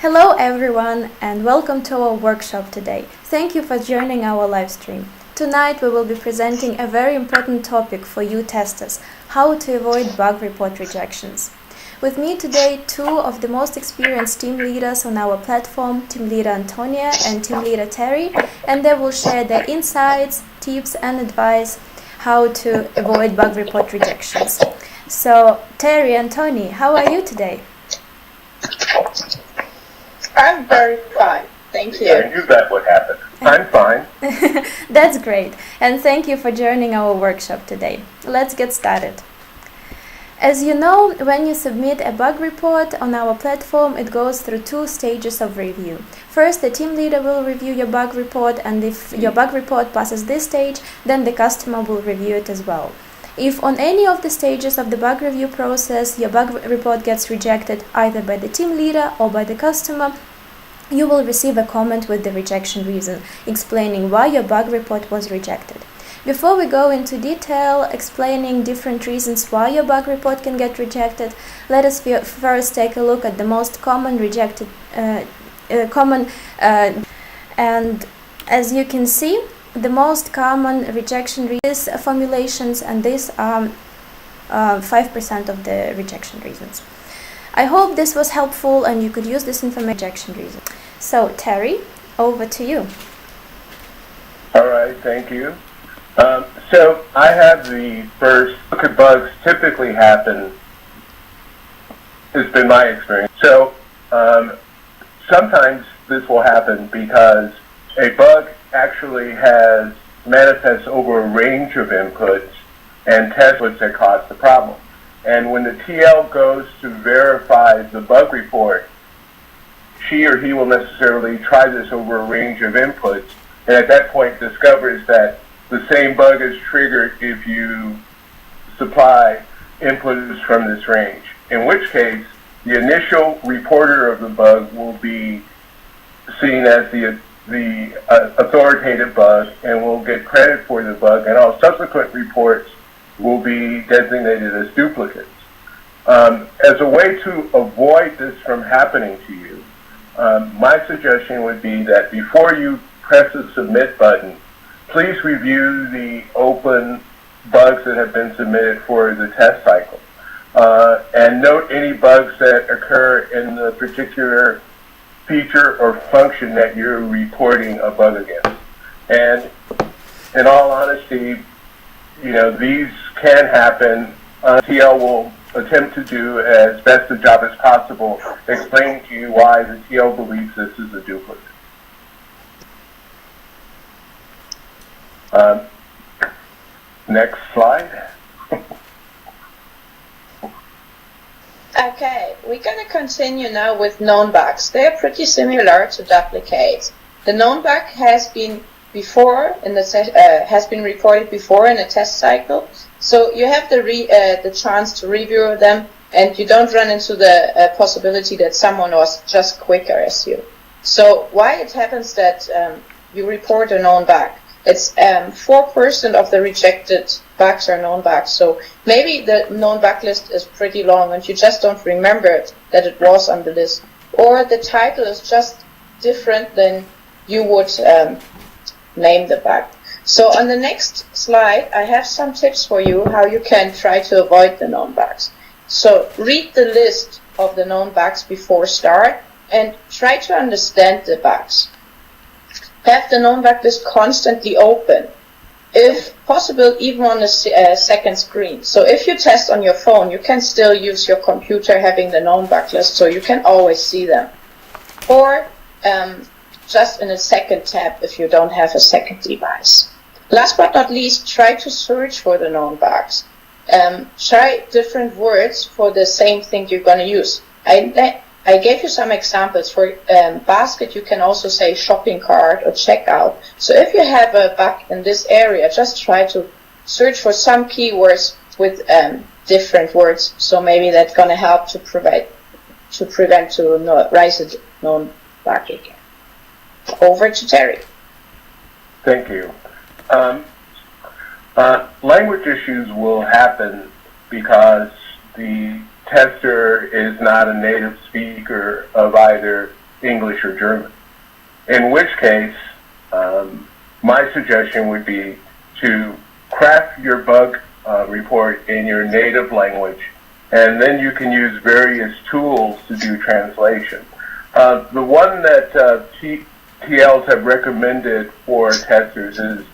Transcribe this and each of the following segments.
Hello everyone and welcome to our workshop today. Thank you for joining our live stream. Tonight we will be presenting a very important topic for you testers, how to avoid bug report rejections. With me today, two of the most experienced team leaders on our platform, team leader Antonia and team leader Terry, and they will share their insights, tips and advice how to avoid bug report rejections. So Terry and Tony, how are you today? I'm very fine, thank you. I knew that would happen. I'm fine. That's great, and thank you for joining our workshop today. Let's get started. As you know, when you submit a bug report on our platform, it goes through two stages of review. First, the team leader will review your bug report, and if your bug report passes this stage, then the customer will review it as well. If on any of the stages of the bug review process your bug report gets rejected either by the team leader or by the customer, you will receive a comment with the rejection reason, explaining why your bug report was rejected. Before we go into detail explaining different reasons why your bug report can get rejected, let us first take a look at the most common rejected and as you can see, the most common rejection is formulations, and these are 5% of the rejection reasons. I hope this was helpful and you could use this information rejection reason. So Terry, over to you. All right, thank you. So I have the first look at bugs typically happen, it's been my experience. So sometimes this will happen because a bug actually manifests over a range of inputs and tests what's that cause the problem. And when the TL goes to verify the bug report, she or he will necessarily try this over a range of inputs, and at that point discovers that the same bug is triggered if you supply inputs from this range, in which case the initial reporter of the bug will be seen as the authoritative bug and will get credit for the bug, and all subsequent reports will be designated as duplicates. As a way to avoid this from happening to you, my suggestion would be that before you press the submit button, please review the open bugs that have been submitted for the test cycle, and note any bugs that occur in the particular feature or function that you're reporting a bug against. And in all honesty, these can happen. TL will attempt to do as best a job as possible explaining to you why the TL believes this is a duplicate. Next slide. Okay, we're going to continue now with known bugs. They are pretty similar to duplicates. The known bug has been reported before in a test cycle, so you have the chance to review them, and you don't run into the possibility that someone was just quicker as you. So why it happens that you report a known bug? It's 4% of the rejected bugs are known bugs. So maybe the known bug list is pretty long and you just don't remember it, that it was on the list. Or the title is just different than you would name the bug. So on the next slide, I have some tips for you how you can try to avoid the known bugs. So read the list of the known bugs before start and try to understand the bugs. Have the known bug list constantly open, if possible even on a second screen. So if you test on your phone, you can still use your computer having the known bug list, so you can always see them. Or just in a second tab if you don't have a second device. Last but not least, try to search for the known bugs. Try different words for the same thing you're going to use. I gave you some examples. For basket, you can also say shopping cart or checkout. So if you have a bug in this area, just try to search for some keywords with different words. So maybe that's going to help to prevent to rise a known bug again. Over to Terry. Thank you. Language issues will happen because the tester is not a native speaker of either English or German. In which case, my suggestion would be to craft your bug report in your native language, and then you can use various tools to do translation. The one that TLs have recommended for testers is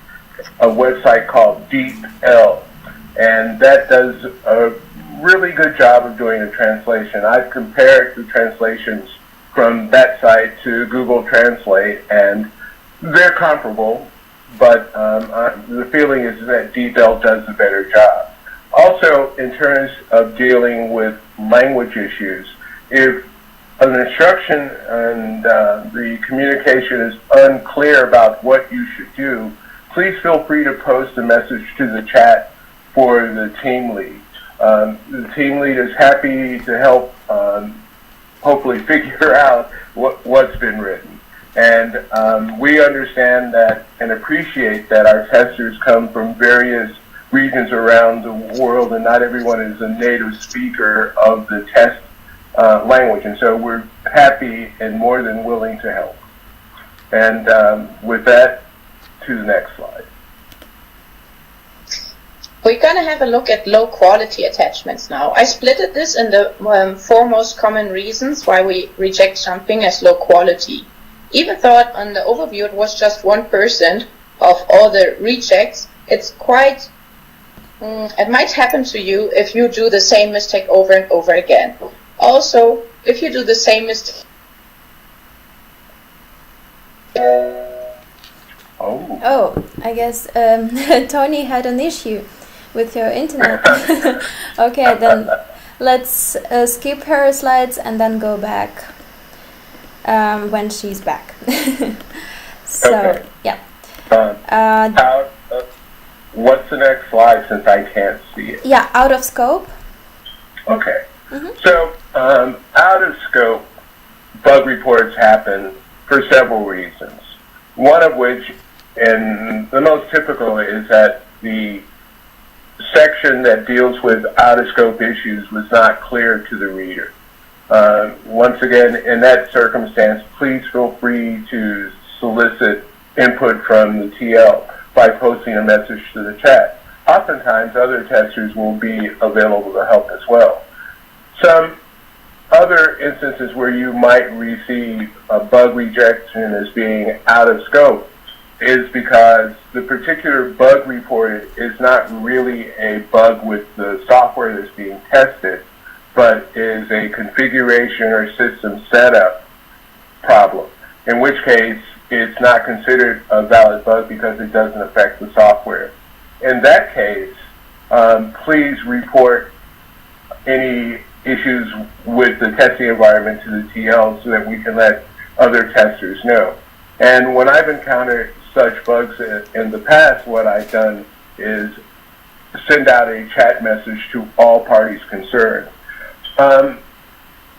a website called DeepL, and that does a really good job of doing a translation. I've compared the translations from that site to Google Translate, and they're comparable, but the feeling is that DeepL does a better job. Also, in terms of dealing with language issues, if an instruction and the communication is unclear about what you should do, please feel free to post a message to the chat for the team lead. The team lead is happy to help hopefully figure out what's been written. And we understand that and appreciate that our testers come from various regions around the world, and not everyone is a native speaker of the test language. And so we're happy and more than willing to help. And with that, to the next slide. We're going to have a look at low quality attachments now. I splitted this in the 4 most common reasons why we reject something as low quality. Even though on the overview it was just 1% of all the rejects, it's quite, it might happen to you if you do the same mistake over and over again. Also, if you do the same mistake. Oh, I guess Tony had an issue with your internet. Okay, then let's skip her slides and then go back when she's back. So, okay. Yeah. What's the next slide since I can't see it? Yeah, out of scope. Okay. So, out of scope, bug reports happen for several reasons. One of which, and the most typical, is that the section that deals with out-of-scope issues was not clear to the reader. Once again, in that circumstance, please feel free to solicit input from the TL by posting a message to the chat. Oftentimes, other testers will be available to help as well. Some other instances where you might receive a bug rejection as being out of scope is because the particular bug reported is not really a bug with the software that's being tested, but is a configuration or system setup problem, in which case it's not considered a valid bug because it doesn't affect the software. In that case, please report any issues with the testing environment to the TL so that we can let other testers know. And when I've encountered such bugs in the past, what I've done is send out a chat message to all parties concerned.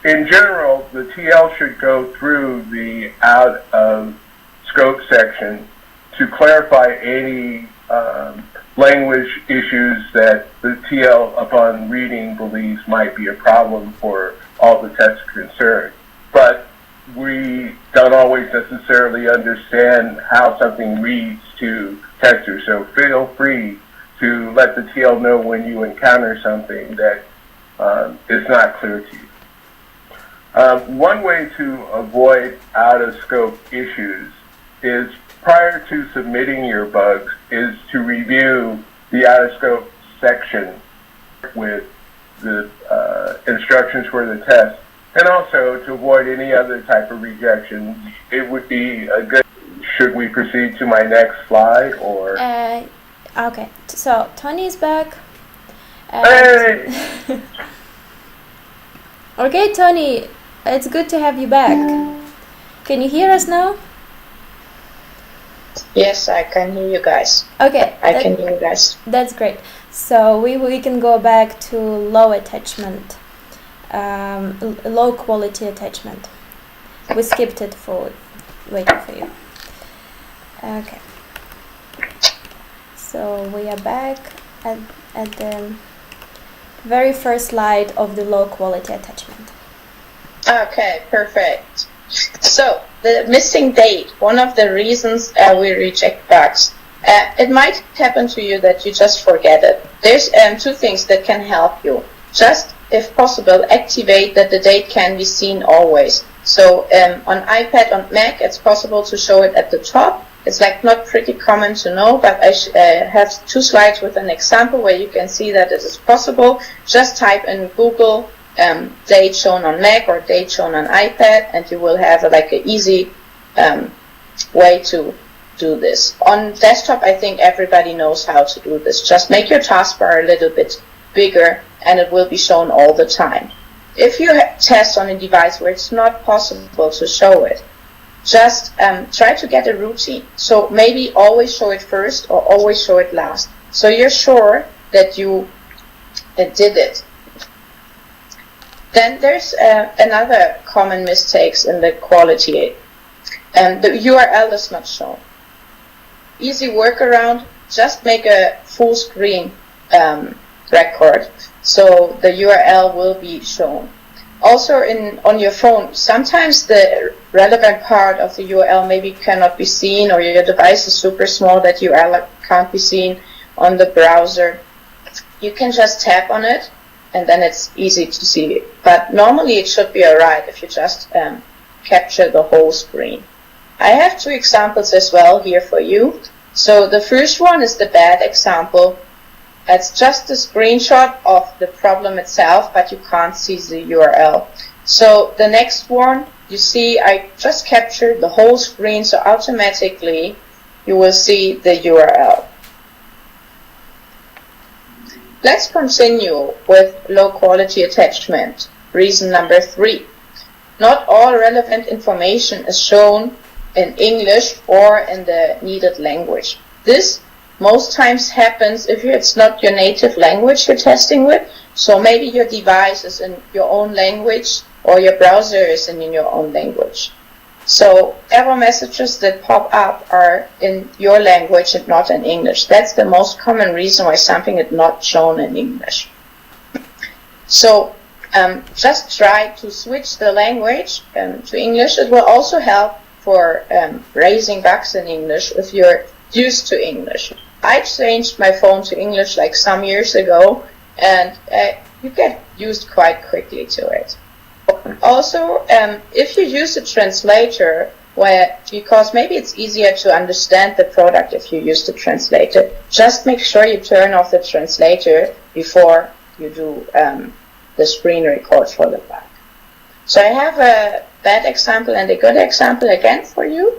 In general, the TL should go through the out of scope section to clarify any language issues that the TL, upon reading, believes might be a problem for all the testers concerned. But we don't always necessarily understand how something reads to testers, so feel free to let the TL know when you encounter something that is not clear to you. One way to avoid out-of-scope issues is, prior to submitting your bugs, is to review the out-of-scope section with the instructions for the test, and also to avoid any other type of rejection. It would be a good... Should we proceed to my next slide, or? Okay, so Tony's back. Hey! Okay, Tony, it's good to have you back. Can you hear us now? Yes, I can hear you guys. Okay. I can hear you guys. That's great. So we can go back to low attachment, low quality attachment. We skipped it for waiting for you. Okay. So we are back at the very first slide of the low quality attachment. Okay, perfect. So, the missing date, one of the reasons we reject bugs. It might happen to you that you just forget it. There's two things that can help you. Just, if possible, activate that the date can be seen always. So on iPad, on Mac, it's possible to show it at the top. It's like not pretty common to know, but I have 2 slides with an example where you can see that it is possible. Just type in Google date shown on Mac or date shown on iPad, and you will have like an easy way to do this. On desktop, I think everybody knows how to do this. Just make your taskbar a little bit bigger, and it will be shown all the time. If you test on a device where it's not possible to show it, just try to get a routine. So maybe always show it first or always show it last. So you're sure that you did it. Then there's another common mistakes in the quality. The URL is not shown. Easy workaround, just make a full screen record. So the URL will be shown. Also on your phone, sometimes the relevant part of the URL maybe cannot be seen, or your device is super small that URL can't be seen on the browser. You can just tap on it, and then it's easy to see it. But normally it should be alright if you just capture the whole screen. I have 2 examples as well here for you. So the first one is the bad example. It's just a screenshot of the problem itself, but you can't see the URL. So the next one, you see I just captured the whole screen, so automatically you will see the URL. Let's continue with low quality attachment. Reason number 3. Not all relevant information is shown in English or in the needed language. This most times happens if it's not your native language you're testing with. So maybe your device is in your own language or your browser is in your own language. So error messages that pop up are in your language and not in English. That's the most common reason why something is not shown in English. So just try to switch the language to English. It will also help for raising bugs in English if you're used to English. I changed my phone to English like some years ago, and you get used quite quickly to it. Also, if you use a translator, because maybe it's easier to understand the product if you use the translator, just make sure you turn off the translator before you do the screen record for the bug. So I have a bad example and a good example again for you.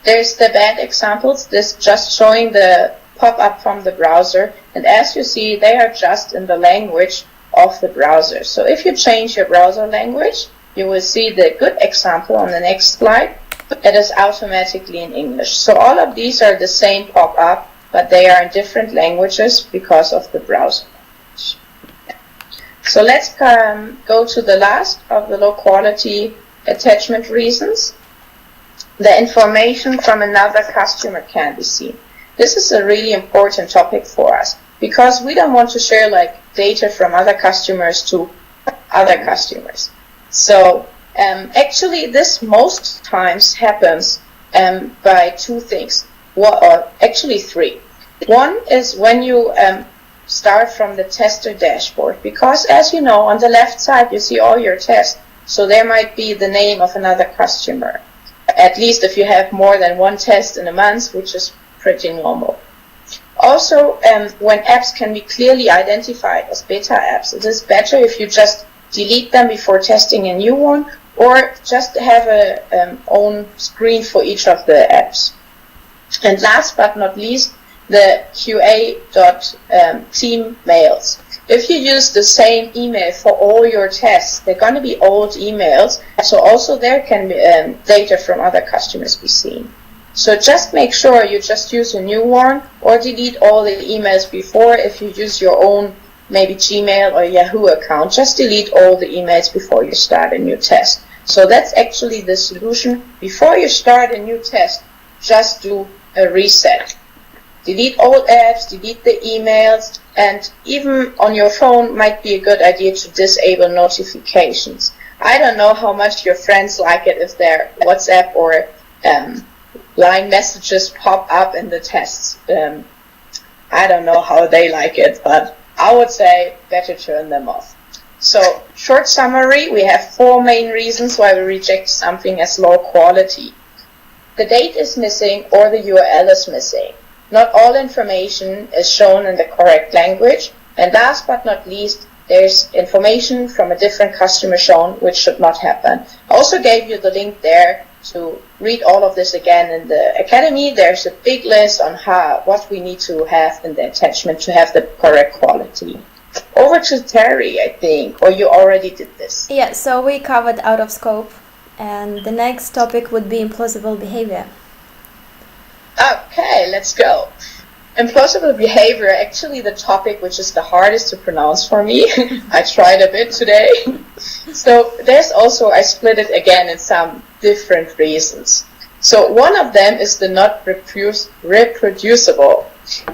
There's the bad examples, this just showing the pop-up from the browser, and as you see, they are just in the language of the browser. So if you change your browser language, you will see the good example on the next slide. It is automatically in English. So all of these are the same pop-up, but they are in different languages because of the browser language. So let's go to the last of the low quality attachment reasons. The information from another customer can be seen. This is a really important topic for us because we don't want to share like data from other customers to other customers. So actually this most times happens by 2 things, or actually 3. One is when you start from the tester dashboard, because as you know, on the left side you see all your tests, so there might be the name of another customer, at least if you have more than 1 test in a month, which is pretty normal. Also, when apps can be clearly identified as beta apps, it is better if you just delete them before testing a new one, or just have a own screen for each of the apps. And last but not least, the QA.team mails. If you use the same email for all your tests, they're going to be old emails, so also there can be data from other customers be seen. So just make sure you just use a new one, or delete all the emails before. If you use your own maybe Gmail or Yahoo account, just delete all the emails before you start a new test. So that's actually the solution. Before you start a new test, just do a reset. Delete old apps, delete the emails, And even on your phone might be a good idea to disable notifications. I don't know how much your friends like it if their WhatsApp or line messages pop up in the tests. I don't know how they like it, but I would say better turn them off. So, short summary, we have 4 main reasons why we reject something as low quality. The date is missing or the URL is missing. Not all information is shown in the correct language. And last but not least, there's information from a different customer shown, which should not happen. I also gave you the link there to read all of this again in the Academy. There's a big list on what we need to have in the attachment to have the correct quality. Over to Terry, I think, or you already did this. Yeah, so we covered out of scope, and the next topic would be implausible behavior. Okay, let's go. Implausible behavior, actually the topic which is the hardest to pronounce for me. I tried a bit today. So there's also, I split it again in some different reasons. So one of them is the not reproducible,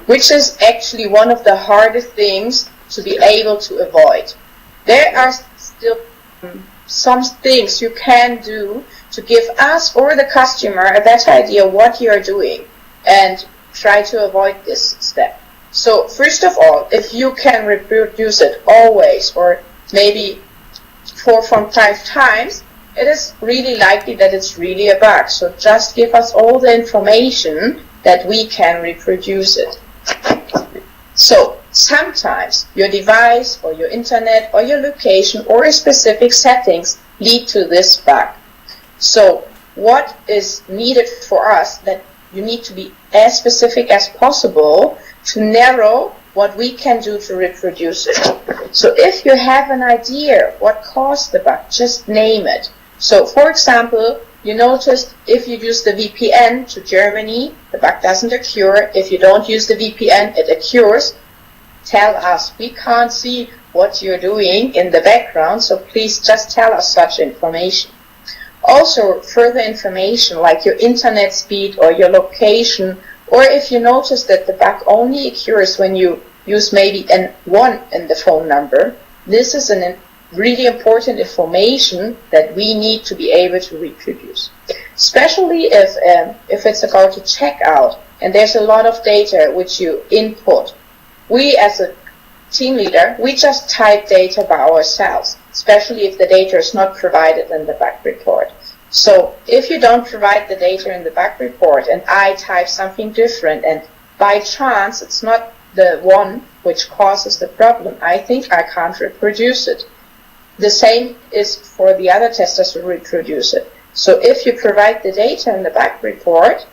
which is actually one of the hardest things to be able to avoid. There are still some things you can do to give us or the customer a better idea what you are doing and try to avoid this step. So first of all, if you can reproduce it always or maybe 4 from 5 times, it is really likely that it's really a bug. So just give us all the information that we can reproduce it. So sometimes your device or your internet or your location or specific settings lead to this bug. So what is needed for us that you need to be as specific as possible to narrow what we can do to reproduce it. So if you have an idea what caused the bug, just name it. So for example, you noticed if you use the VPN to Germany, the bug doesn't occur. If you don't use the VPN, it occurs. Tell us. We can't see what you're doing in the background, so please just tell us such information. Also, further information like your internet speed or your location, or if you notice that the bug only occurs when you use maybe an 1 in the phone number, this is a really important information that we need to be able to reproduce. Especially if it's about a checkout and there's a lot of data which you input. We as a team leader, we just type data by ourselves, especially if the data is not provided in the bug report. So if you don't provide the data in the bug report and I type something different and by chance it's not the one which causes the problem, I think I can't reproduce it. The same is for the other testers who reproduce it. So if you provide the data in the bug report,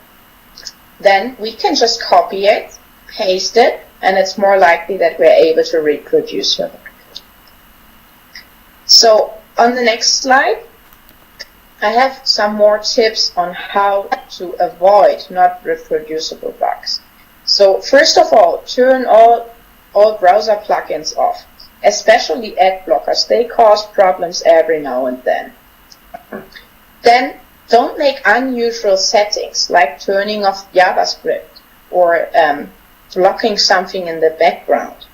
then we can just copy it, paste it, and it's more likely that we're able to reproduce your bug. So on the next slide, I have some more tips on how to avoid not reproducible bugs. So first of all, turn all browser plugins off, especially ad blockers. They cause problems every now and then. Then don't make unusual settings like turning off JavaScript or blocking something in the background.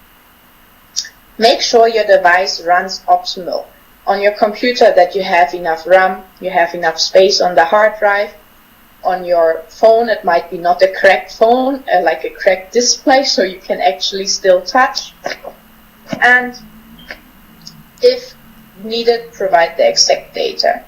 Make sure your device runs optimal. On your computer that you have enough RAM, you have enough space on the hard drive. On your phone it might be not a cracked phone, like a cracked display, so you can actually still touch. And if needed, provide the exact data.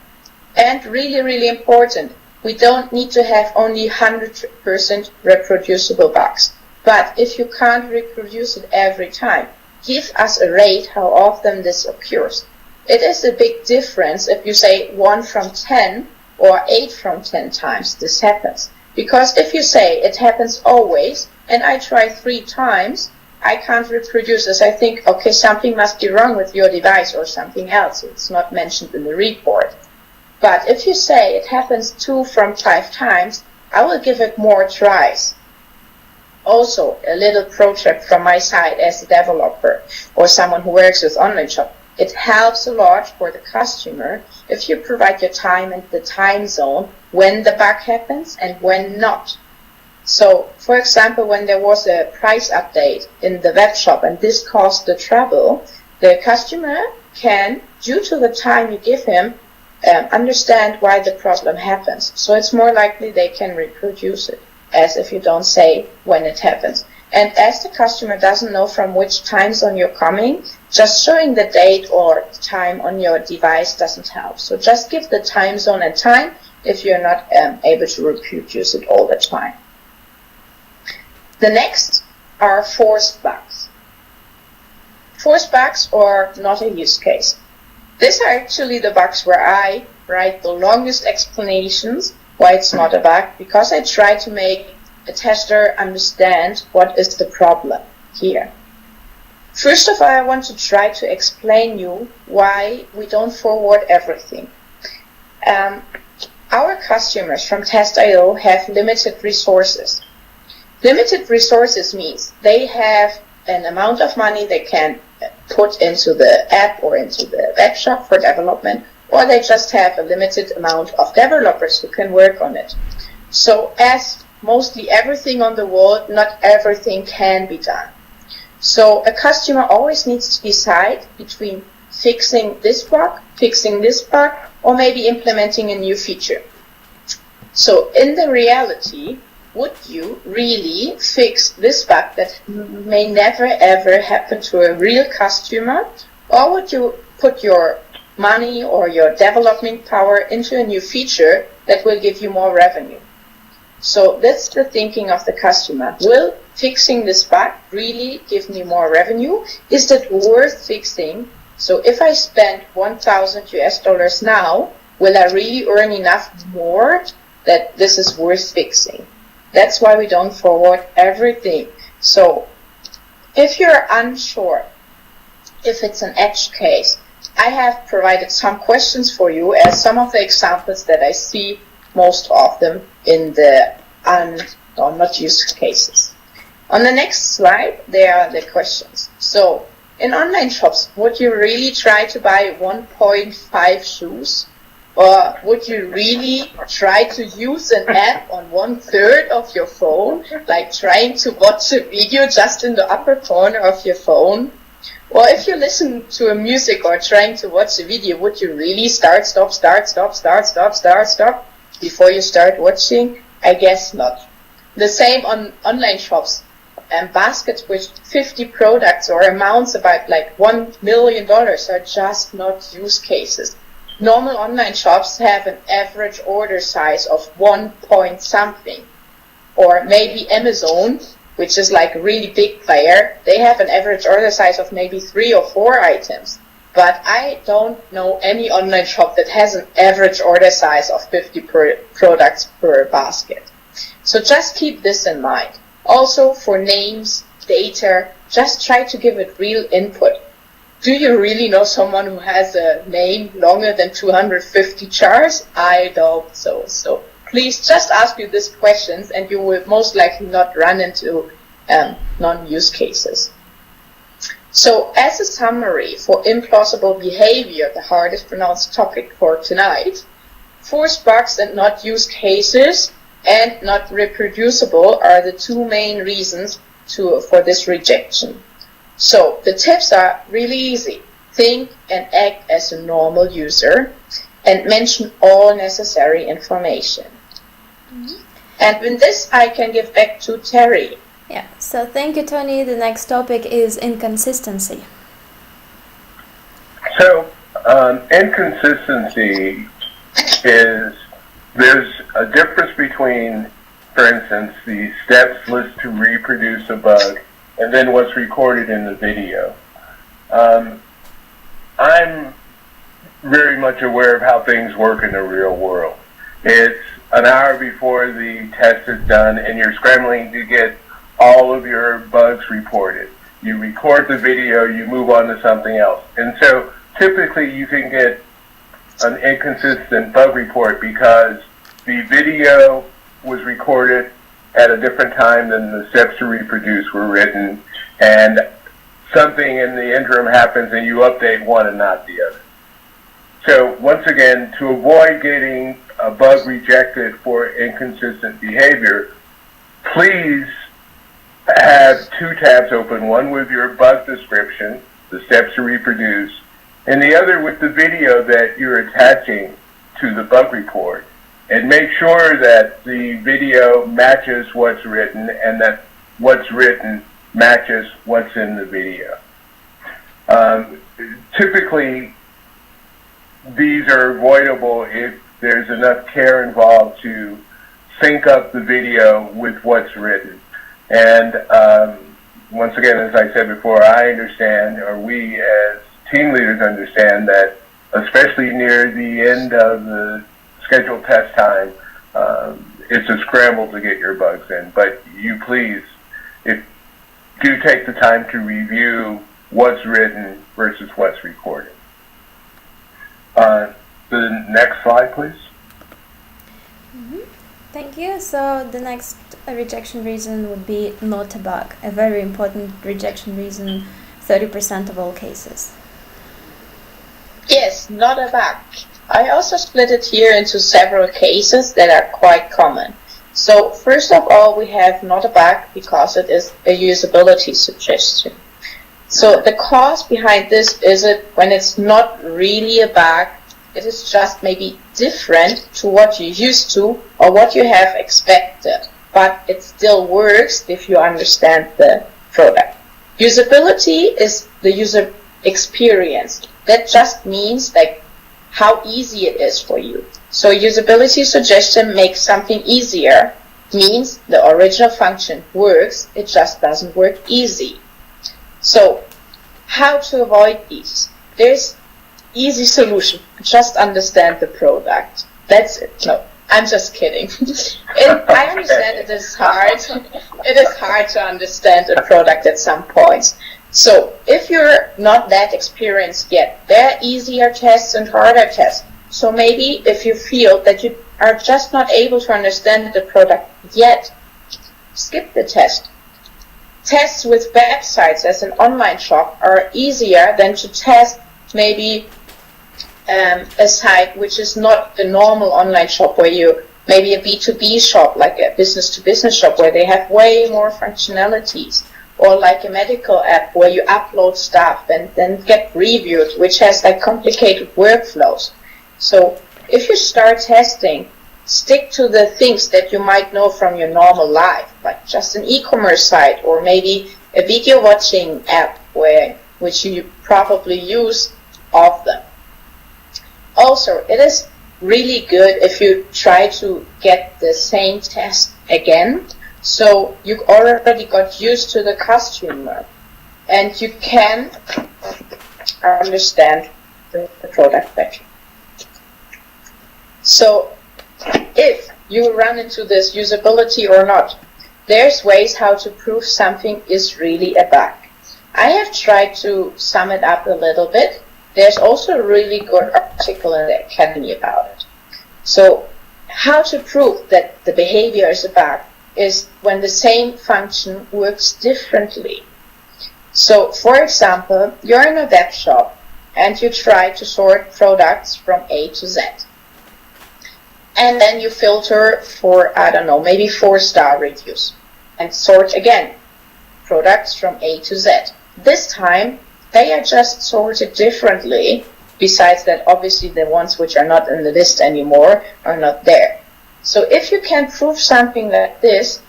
And really, really important, we don't need to have only 100% reproducible bugs. But if you can't reproduce it every time, give us a rate how often this occurs. It is a big difference if you say 1 from 10 or 8 from 10 times this happens. Because if you say it happens always and I try 3 times, I can't reproduce this. I think, okay, something must be wrong with your device or something else. It's not mentioned in the report. But if you say it happens 2 from 5 times, I will give it more tries. Also, a little pro tip from my side as a developer or someone who works with online shop. It helps a lot for the customer if you provide your time and the time zone when the bug happens and when not. So, for example, when there was a price update in the web shop and this caused the trouble, the customer can, due to the time you give him, understand why the problem happens. So it's more likely they can reproduce it, as if you don't say when it happens. And as the customer doesn't know from which time zone you're coming, just showing the date or time on your device doesn't help. So just give the time zone and time if you're not able to reproduce it all the time. The next are forced bugs. Forced bugs or not a use case. These are actually the bugs where I write the longest explanations why it's not a bug, because I try to make a tester understand what is the problem here. First of all, I want to try to explain you why we don't forward everything. Our customers from Test.io have limited resources. Limited resources means they have an amount of money they can put into the app or into the web shop for development, or they just have a limited amount of developers who can work on it. So as mostly everything on the world, not everything can be done. So a customer always needs to decide between fixing this bug, or maybe implementing a new feature. So in the reality, would you really fix this bug that may never ever happen to a real customer, or would you put your money or your development power into a new feature that will give you more revenue? So that's the thinking of the customer. Will fixing this bug really give me more revenue? Is that worth fixing? So if I spend $1,000 now, will I really earn enough more that this is worth fixing? That's why we don't forward everything. So if you're unsure if it's an edge case, I have provided some questions for you as some of the examples that I see most of them in the not used cases. On the next slide, there are the questions. So in online shops, would you really try to buy 1.5 shoes? Or would you really try to use an app on 1/3 of your phone, like trying to watch a video just in the upper corner of your phone? Or if you listen to a music or trying to watch a video, would you really start, stop before you start watching? I guess not. The same on online shops. Baskets with 50 products or amounts about like $1 million are just not use cases. Normal online shops have an average order size of 1 point something. Or maybe Amazon, which is like a really big player, they have an average order size of maybe 3 or 4 items. But I don't know any online shop that has an average order size of 50 products per basket. So just keep this in mind. Also for names, data, just try to give it real input. Do you really know someone who has a name longer than 250 characters? I don't so. So please just ask you these questions and you will most likely not run into non-use cases. So as a summary for implausible behavior, the hardest pronounced topic for tonight, forced bugs and not use cases and not reproducible are the two main reasons for this rejection. So the tips are really easy. Think and act as a normal user and mention all necessary information. Mm-hmm. And with this, I can give back to Terry. Yeah, so thank you, Tony. The next topic is inconsistency. So inconsistency is, there's a difference between, for instance, the steps list to reproduce a bug and then what's recorded in the video. I'm very much aware of how things work in the real world. It's an hour before the test is done and you're scrambling to get all of your bugs reported. You record the video, you move on to something else. And so typically you can get an inconsistent bug report because the video was recorded at a different time than the steps to reproduce were written, and something in the interim happens and you update one and not the other. So once again, to avoid getting a bug rejected for inconsistent behavior, please have two tabs open, one with your bug description, the steps to reproduce, and the other with the video that you're attaching to the bug report. And make sure that the video matches what's written and that what's written matches what's in the video. Typically, these are avoidable if there's enough care involved to sync up the video with what's written. And once again, as I said before, I understand, or we as team leaders understand that, especially near the end of the scheduled test time, it's a scramble to get your bugs in. But you please, do take the time to review what's written versus what's recorded. The next slide, please. Thank you. So the next rejection reason would be not a bug, a very important rejection reason, 30% of all cases. Yes, not a bug. I also split it here into several cases that are quite common. So first of all, we have not a bug because it is a usability suggestion. So the cause behind this is when it's not really a bug, it is just maybe different to what you're used to or what you have expected, but it still works if you understand the product. Usability is the user experience. That just means like how easy it is for you. So usability suggestion makes something easier, means the original function works, it just doesn't work easy. So how to avoid these? There's easy solution. Just understand the product. That's it. No, I'm just kidding. I understand it is hard. It is hard to understand a product at some points. So if you're not that experienced yet, there are easier tests and harder tests. So maybe if you feel that you are just not able to understand the product yet, skip the test. Tests with websites as an online shop are easier than to test maybe a site which is not the normal online shop, where you maybe a B2B shop, like a business-to-business shop, where they have way more functionalities, or like a medical app where you upload stuff and then get reviewed, which has like complicated workflows. So if you start testing, stick to the things that you might know from your normal life, like just an e-commerce site or maybe a video watching app which you probably use often. Also, it is really good if you try to get the same test again, so you already got used to the customer and you can understand the product better. So if you run into this usability or not, there's ways how to prove something is really a bug. I have tried to sum it up a little bit. There's also a really good article in the Academy about it. So how to prove that the behavior is a bug is when the same function works differently. So for example, you're in a web shop and you try to sort products from A to Z. And then you filter for, I don't know, maybe 4-star reviews and sort again products from A to Z. This time they are just sorted differently. Besides that, obviously the ones which are not in the list anymore are not there. So if you can prove something like this,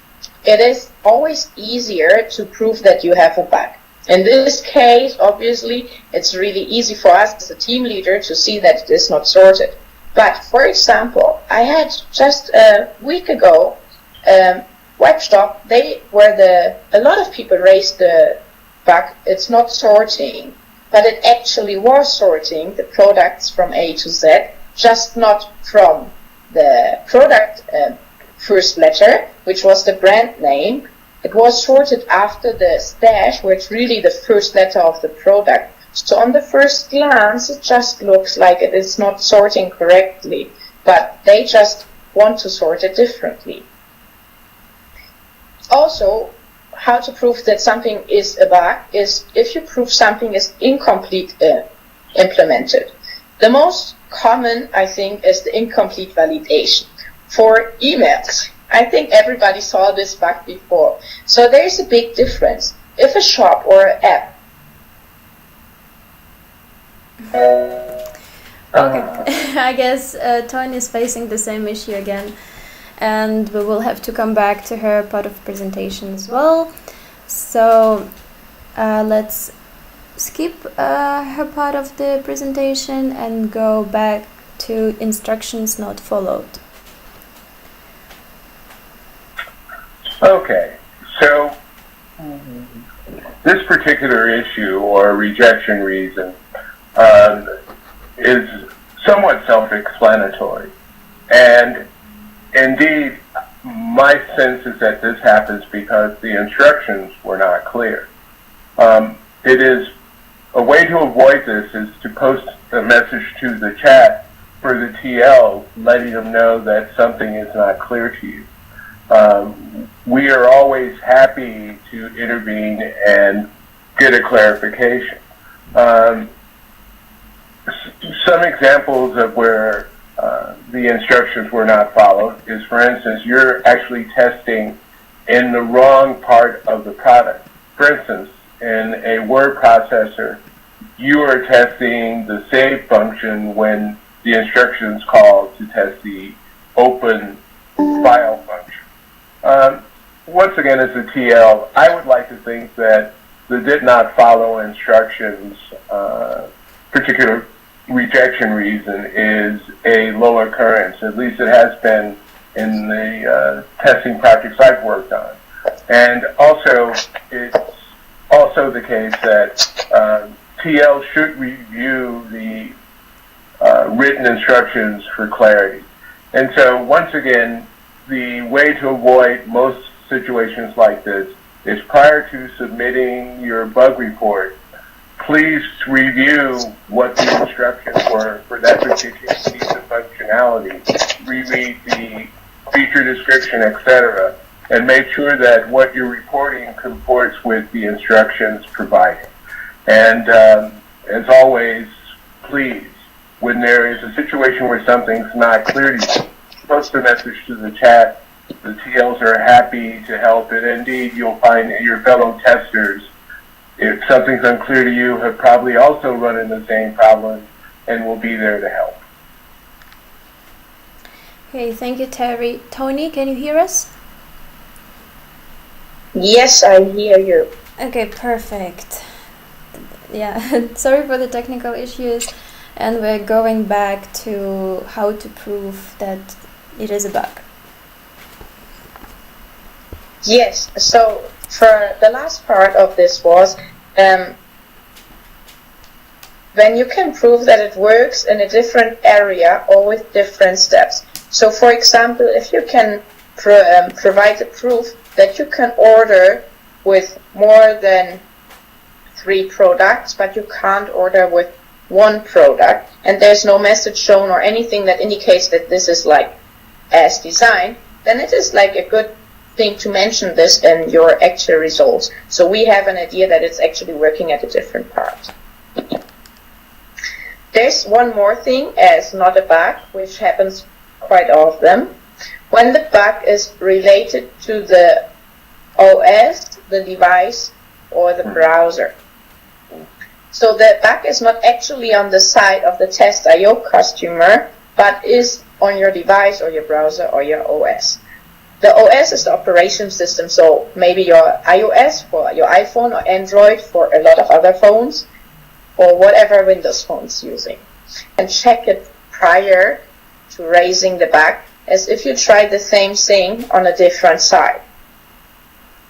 it is always easier to prove that you have a bug. In this case, obviously, it's really easy for us as a team leader to see that it is not sorted. But for example, I had just a week ago web shop. A lot of people raised the bug. It's not sorting, but it actually was sorting the products from A to Z, just not from the product first letter, which was the brand name. It was sorted after the slash, where it's really the first letter of the product. So on the first glance, it just looks like it is not sorting correctly, but they just want to sort it differently. Also, how to prove that something is a bug is if you prove something is incomplete implemented. The most common, I think, is the incomplete validation. For emails, I think everybody saw this bug before. So there's a big difference. If a shop or an app. Okay, I guess Tony is facing the same issue again, and we will have to come back to her part of presentation as well. So let's skip her part of the presentation and go back to instructions not followed. Okay, so this particular issue or rejection reason is somewhat self-explanatory, and indeed my sense is that this happens because the instructions were not clear. It is a way to avoid this is to post a message to the chat for the TL letting them know that something is not clear to you. We are always happy to intervene and get a clarification. Some examples of where the instructions were not followed is, for instance, you're actually testing in the wrong part of the product. For instance, in a word processor, you are testing the save function when the instructions call to test the open file function. Once again, as a TL, I would like to think that the did not follow instructions particular rejection reason is a low occurrence. At least it has been in the testing projects I've worked on. And also, it's also the case that TL should review the written instructions for clarity. And so, once again, the way to avoid most situations like this is prior to submitting your bug report, please review what the instructions were for that particular piece of functionality, reread the feature description, etc., and make sure that what you're reporting comports with the instructions provided. And as always, please, when there is a situation where something's not clear to you, post a message to the chat. The TLs are happy to help, and indeed you'll find that your fellow testers, if something's unclear to you, have probably also run into the same problem and will be there to help. Okay, thank you, Terry. Tony, can you hear us? Yes, I hear you. Okay, perfect. Yeah, sorry for the technical issues, and we're going back to how to prove that it is a bug. Yes, so for the last part of this was when you can prove that it works in a different area or with different steps. So for example, if you can provide the proof that you can order with more than 3 products, but you can't order with 1 product, and there's no message shown or anything that indicates that this is like as designed, then it is like a good thing to mention this in your actual results. So we have an idea that it's actually working at a different part. There's one more thing as not a bug, which happens quite often. When the bug is related to the OS, the device, or the browser. So the bug is not actually on the side of the test.io customer, but is on your device or your browser or your OS. The OS is the operation system, so maybe your iOS for your iPhone or Android for a lot of other phones, or whatever Windows phone is using. And check it prior to raising the bug, as if you tried the same thing on a different side.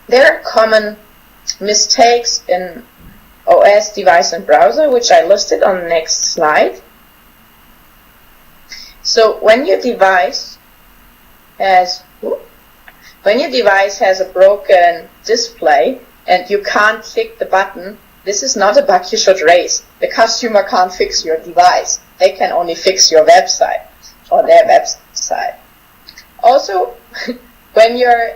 There are common mistakes in OS, device, and browser, which I listed on the next slide. So when your device has a broken display and you can't click the button, this is not a bug you should raise. The customer can't fix your device. They can only fix your website or their website. Also, when your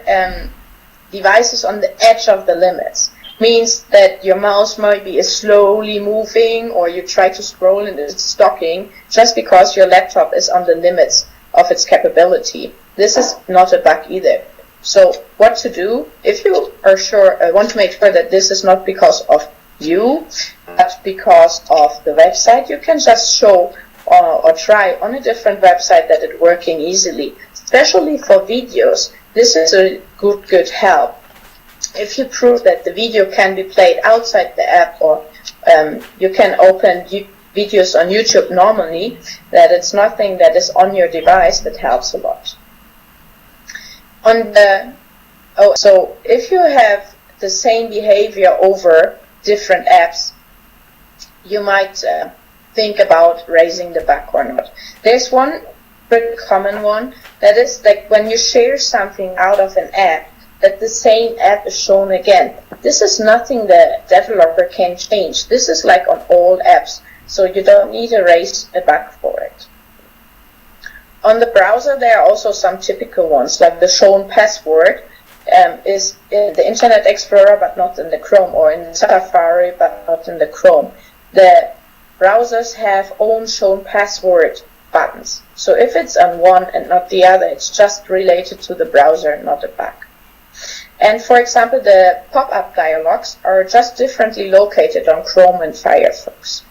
device is on the edge of the limits, means that your mouse maybe is slowly moving, or you try to scroll and it's stocking just because your laptop is on the limits of its capability. This is not a bug either. So what to do if you are sure, want to make sure that this is not because of you, but because of the website, you can just show or try on a different website that it's working easily. Especially for videos, this is a good help. If you prove that the video can be played outside the app, or you can open videos on YouTube normally, that it's nothing that is on your device, that helps a lot. So if you have the same behavior over different apps, you might think about raising the bug or not. There's one pretty common one, that is like when you share something out of an app, that the same app is shown again. This is nothing the developer can change. This is like on all apps, so you don't need to raise a bug for it. On the browser, there are also some typical ones, like the shown password is in the Internet Explorer but not in the Chrome, or in Safari but not in the Chrome. The browsers have own shown password buttons. So if it's on one and not the other, it's just related to the browser, not a bug. And for example, the pop-up dialogues are just differently located on Chrome and Firefox.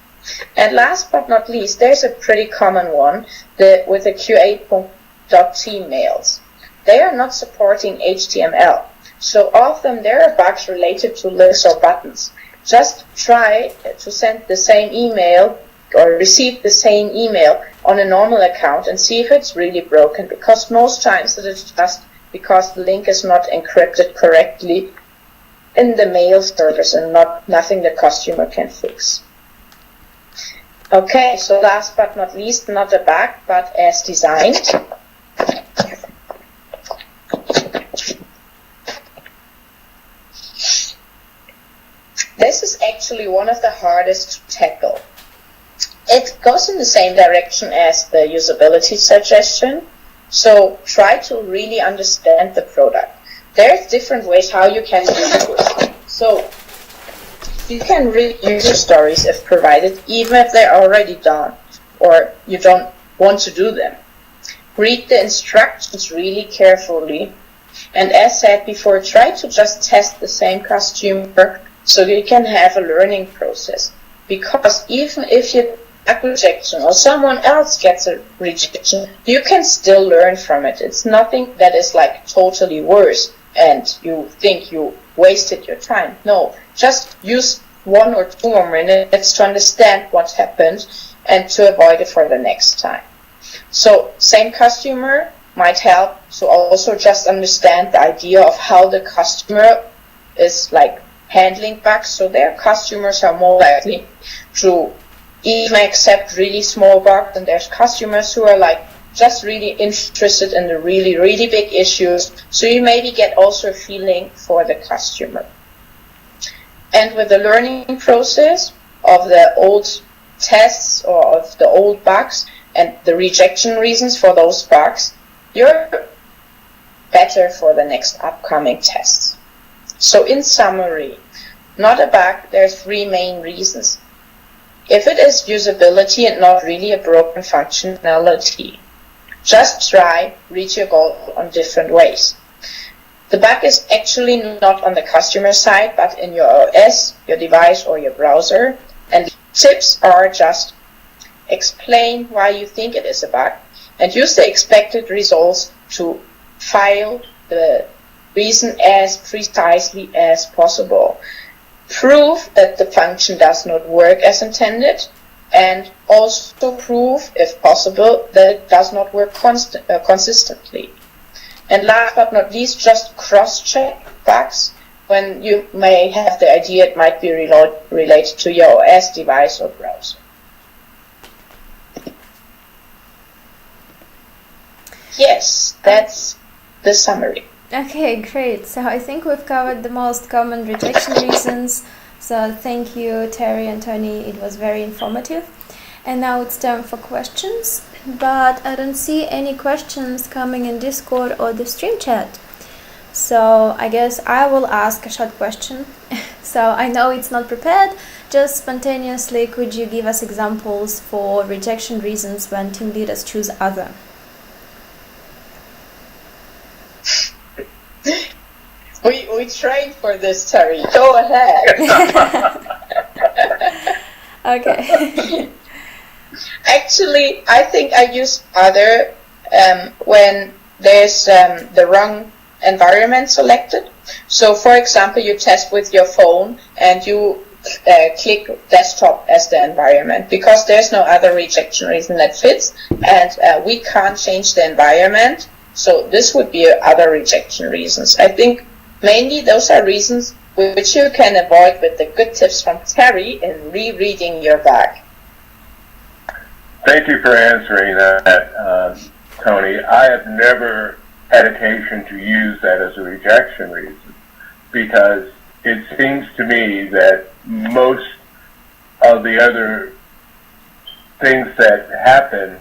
And last but not least, there's a pretty common one with the qa.t mails. They are not supporting HTML. So all of them, there are bugs related to links or buttons. Just try to send the same email or receive the same email on a normal account and see if it's really broken, because most times it is just because the link is not encrypted correctly in the mail service and nothing the customer can fix. Okay, so last but not least, not a bug, but as designed. This is actually one of the hardest to tackle. It goes in the same direction as the usability suggestion, so try to really understand the product. There's different ways how you can do this. So you can read user stories if provided, even if they're already done or you don't want to do them. Read the instructions really carefully, and as said before, try to just test the same customer so you can have a learning process. Because even if you get a rejection or someone else gets a rejection, you can still learn from it. It's nothing that is like totally worse and you think you wasted your time. No, just use 1 or 2 more minutes to understand what happened and to avoid it for the next time. So same customer might help to also just understand the idea of how the customer is like handling bugs. So their customers are more likely to even accept really small bugs, and there's customers who are like just really interested in the really, really big issues. So you maybe get also a feeling for the customer. And with the learning process of the old tests or of the old bugs and the rejection reasons for those bugs, you're better for the next upcoming tests. So in summary, not a bug, there's 3 main reasons. If it is usability and not really a broken functionality, just try, reach your goal on different ways. The bug is actually not on the customer side, but in your OS, your device, or your browser. And tips are just explain why you think it is a bug and use the expected results to file the reason as precisely as possible. Prove that the function does not work as intended, and also prove, if possible, that it does not work consistently. And last but not least, just cross-check bugs when you may have the idea it might be related to your OS, device, or browser. Yes, that's the summary. Okay, great. So I think we've covered the most common rejection reasons. So thank you, Terry and Tony. It was very informative. And now it's time for questions. But I don't see any questions coming in Discord or the stream chat. So I guess I will ask a short question. So I know it's not prepared. Just spontaneously, could you give us examples for rejection reasons when team leaders choose other? we trained for this, Terry. Go ahead. Okay. Actually, I think I use other when there's the wrong environment selected. So, for example, you test with your phone and you click desktop as the environment because there's no other rejection reason that fits, and we can't change the environment. So this would be other rejection reasons. I think mainly those are reasons which you can avoid with the good tips from Terry in rereading your bug. Thank you for answering that, Tony. I have never had occasion to use that as a rejection reason because it seems to me that most of the other things that happen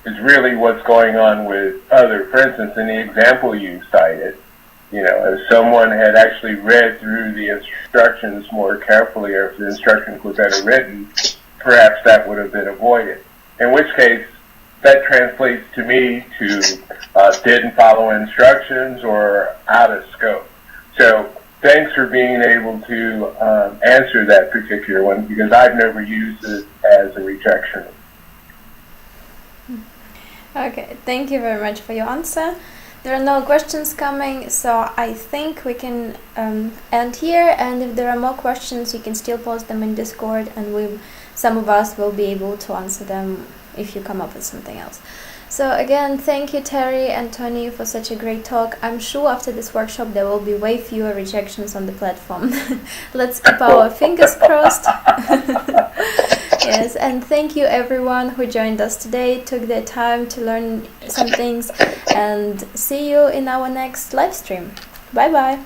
is really what's going on with other. For instance, in the example you cited, if someone had actually read through the instructions more carefully, or if the instructions were better written, perhaps that would have been avoided. In which case, that translates to me to didn't follow instructions or out of scope. So thanks for being able to answer that particular one because I've never used it as a rejection. Okay, thank you very much for your answer. There are no questions coming, so I think we can end here, and if there are more questions you can still post them in Discord, and some of us will be able to answer them if you come up with something else. So again, thank you Terry and Tony for such a great talk. I'm sure after this workshop there will be way fewer rejections on the platform. Let's keep our fingers crossed. Yes, and thank you everyone who joined us today, took their time to learn some things, and see you in our next live stream. Bye bye.